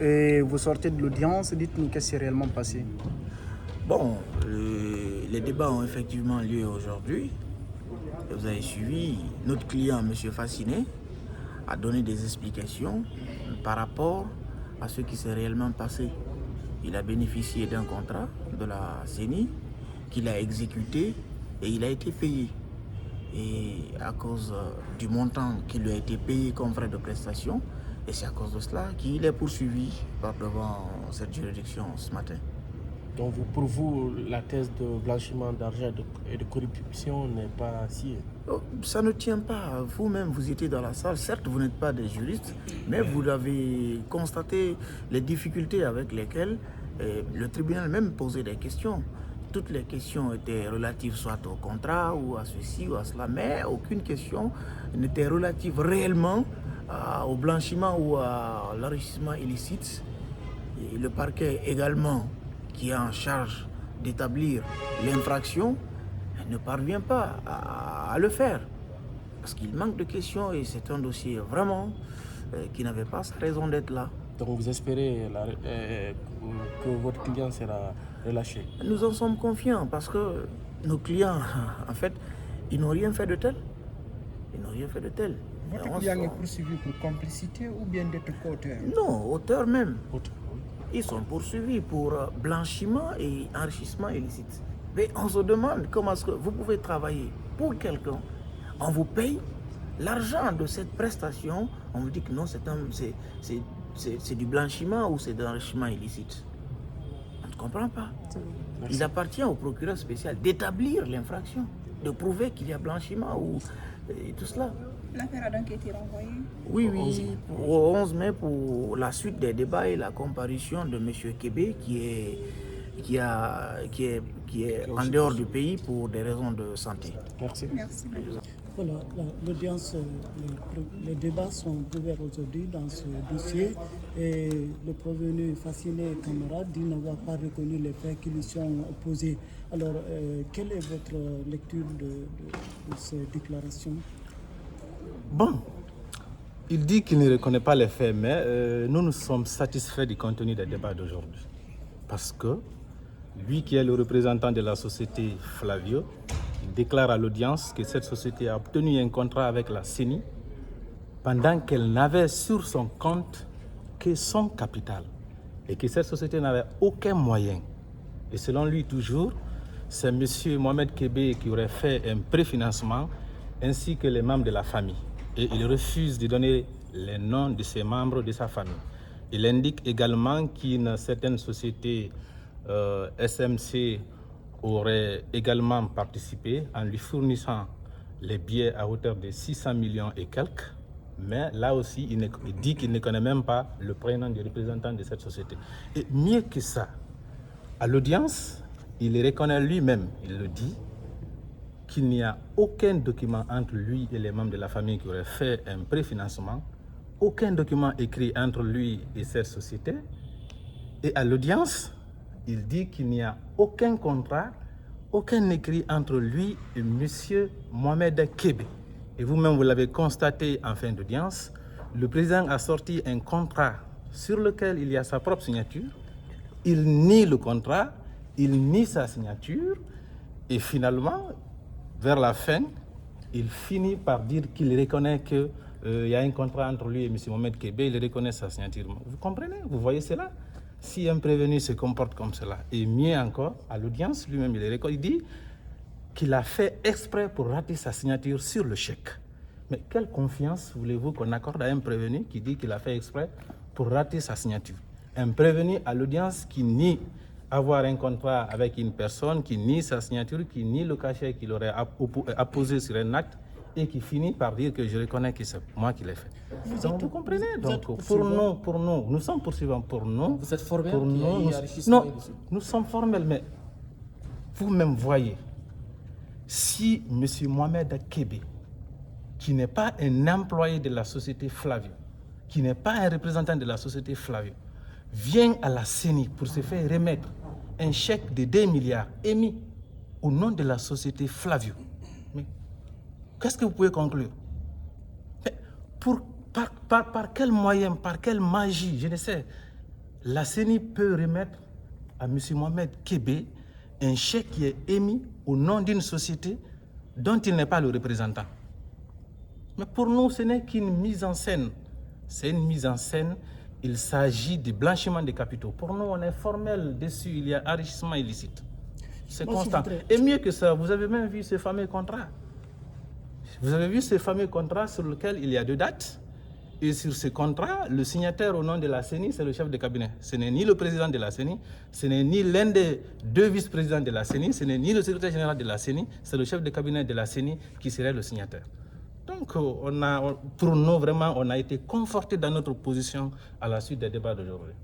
Et vous sortez de l'audience, dites-nous qu'est-ce qui s'est réellement passé. Bon, les débats ont effectivement lieu aujourd'hui. Vous avez suivi, notre client, M. Fasciné, a donné des explications par rapport à ce qui s'est réellement passé. Il a bénéficié d'un contrat de la CENI qu'il a exécuté et il a été payé. Et à cause du montant qui lui a été payé comme frais de prestation, et c'est à cause de cela qu'il est poursuivi par devant cette juridiction ce matin. Donc pour vous, la thèse de blanchiment d'argent et de corruption n'est pas sciée? Ça ne tient pas. Vous-même, vous étiez dans la salle. Certes, vous n'êtes pas des juristes, mais vous avez constaté les difficultés avec lesquelles le tribunal même posait des questions. Toutes les questions étaient relatives soit au contrat ou à ceci ou à cela, mais aucune question n'était relative réellement au blanchiment ou à l'enrichissement illicite. Et le parquet également, qui est en charge d'établir l'infraction, ne parvient pas à le faire. Parce qu'il manque de questions et c'est un dossier vraiment qui n'avait pas sa raison d'être là. Donc vous espérez que votre client sera relâché? Nous en sommes confiants parce que nos clients, en fait, ils n'ont rien fait de tel. Ils n'ont rien fait de tel. Votre client est poursuivi pour complicité ou bien d'être co-auteur? Non, auteur même. Auteur. Ils sont poursuivis pour blanchiment et enrichissement illicite. Mais on se demande comment est-ce que vous pouvez travailler pour quelqu'un, on vous paye l'argent de cette prestation, on vous dit que non, c'est du blanchiment ou c'est de l'enrichissement illicite. On ne comprend pas. Merci. Il appartient au procureur spécial d'établir l'infraction, de prouver qu'il y a blanchiment ou tout cela. L'affaire a donc été renvoyée? Oui, au 11 mai pour la suite des débats et la comparution de M. Kébé qui est en dehors du pays pour des raisons de santé. Merci. Merci. Voilà, l'audience, les débats sont ouverts aujourd'hui dans ce dossier et le prévenu Fasciné camarade dit n'avoir pas reconnu les faits qui lui sont opposés. Alors, quelle est votre lecture de ces déclarations? Bon, il dit qu'il ne reconnaît pas les faits, mais nous sommes satisfaits du contenu des débats d'aujourd'hui. Parce que lui qui est le représentant de la société Flavio, il déclare à l'audience que cette société a obtenu un contrat avec la CENI pendant qu'elle n'avait sur son compte que son capital et que cette société n'avait aucun moyen. Et selon lui toujours, c'est M. Mohamed Kébé qui aurait fait un préfinancement ainsi que les membres de la famille. Et il refuse de donner les noms de ses membres de sa famille. Il indique également qu'une certaine société SMC aurait également participé en lui fournissant les billets à hauteur de 600 millions et quelques. Mais là aussi, il dit qu'il ne connaît même pas le prénom du représentant de cette société. Et mieux que ça, à l'audience, il reconnaît lui-même, il le dit, qu'il n'y a aucun document entre lui et les membres de la famille qui auraient fait un préfinancement, aucun document écrit entre lui et cette société. Et à l'audience, il dit qu'il n'y a aucun contrat, aucun écrit entre lui et M. Mohamed Kébé. Et vous-même, vous l'avez constaté en fin d'audience, le président a sorti un contrat sur lequel il y a sa propre signature. Il nie le contrat, il nie sa signature, et finalement, vers la fin, il finit par dire qu'il reconnaît qu'il y a un contrat entre lui et M. Mohamed Kébé, il reconnaît sa signature. Vous comprenez? Vous voyez cela? Si un prévenu se comporte comme cela, et mieux encore, à l'audience, lui-même, il dit qu'il a fait exprès pour rater sa signature sur le chèque. Mais quelle confiance voulez-vous qu'on accorde à un prévenu qui dit qu'il a fait exprès pour rater sa signature? Un prévenu à l'audience qui nie avoir un contrat avec une personne, qui nie sa signature, qui nie le cachet qu'il aurait apposé sur un acte et qui finit par dire que je reconnais que c'est moi qui l'ai fait. Donc vous comprenez? Donc pour nous, nous sommes poursuivants pour nous. Vous êtes formel pour qu'il y a nous, eu enrichissement illicite? nous sommes formels, mais vous-même voyez, si M. Mohamed Kébé, qui n'est pas un employé de la société Flavio, qui n'est pas un représentant de la société Flavio, vient à la CENI pour se faire remettre un chèque de 2 milliards émis au nom de la société Flavio. Mais qu'est-ce que vous pouvez conclure? Mais par quel moyen, par quelle magie, je ne sais, la CENI peut remettre à M. Mohamed Kébé un chèque qui est émis au nom d'une société dont il n'est pas le représentant. Mais pour nous, ce n'est qu'une mise en scène. C'est une mise en scène. Il s'agit du blanchiment des capitaux. Pour nous, on est formel dessus. Il y a enrichissement illicite. C'est constant. Et mieux que ça, vous avez même vu ce fameux contrat. Vous avez vu ce fameux contrat sur lequel il y a 2 dates. Et sur ce contrat, le signataire au nom de la CENI, c'est le chef de cabinet. Ce n'est ni le président de la CENI, ce n'est ni l'un des 2 vice-présidents de la CENI, ce n'est ni le secrétaire général de la CENI, c'est le chef de cabinet de la CENI qui serait le signataire. Donc, pour nous, vraiment, on a été confortés dans notre position à la suite des débats d'aujourd'hui.